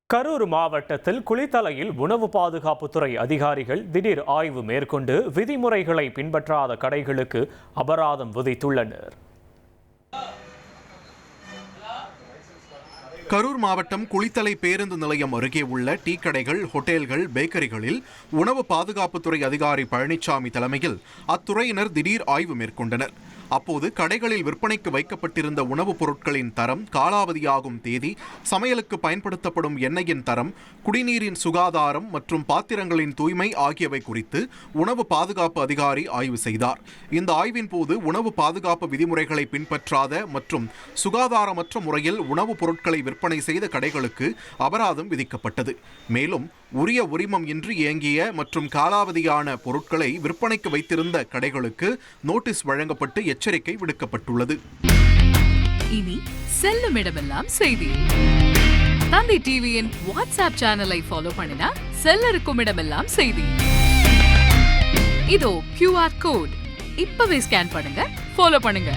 கரூர் மாவட்டத்தில் குளித்தலையில் உணவு பாதுகாப்புத்துறை அதிகாரிகள் திடீர் ஆய்வு மேற்கொண்டு விதிமுறைகளை பின்பற்றாத கடைகளுக்கு அபராதம் விதித்துள்ளனர். கரூர் மாவட்டம் குளித்தலை பேருந்து நிலையம் அருகே உள்ள டீ கடைகள், ஹோட்டல்கள், பேக்கரிகளில் உணவு பாதுகாப்புத்துறை அதிகாரி பழனிசாமி தலைமையில் அத்துறையினர் திடீர் ஆய்வு மேற்கொண்டனர். அப்போது கடைகளில் விற்பனைக்கு வைக்கப்பட்டிருந்த உணவுப் பொருட்களின் தரம், காலாவதியாகும் தேதி, சமையலுக்கு பயன்படுத்தப்படும் எண்ணெயின் தரம், குடிநீரின் சுகாதாரம் மற்றும் பாத்திரங்களின் தூய்மை ஆகியவை குறித்து உணவு பாதுகாப்பு அதிகாரி ஆய்வு செய்தார். இந்த ஆய்வின் போது உணவு பாதுகாப்பு விதிமுறைகளை பின்பற்றாத மற்றும் சுகாதாரமற்ற முறையில் உணவுப் பொருட்களை விற்பனை செய்த கடைகளுக்கு அபராதம் விதிக்கப்பட்டது. மேலும் உரிய உரிமம் இன்றி இயங்கிய மற்றும் காலாவதியான பொருட்களை விற்பனைக்கு வைத்திருந்த கடைகளுக்கு நோட்டீஸ் வழங்கப்பட்டு எச்சரிக்கை விடுக்கப்பட்டுள்ளது. இனி செல்லும் இடமெல்லாம் செய்தி. தந்தி டிவியின் வாட்ஸ்அப் சேனலை ஃபாலோ பண்ணினா செல்ல இருக்கும் இடமெல்லாம் செய்தி. இதோ QR கோட் இப்பவே ஸ்கேன் பண்ணுங்க, ஃபாலோ பண்ணுங்க.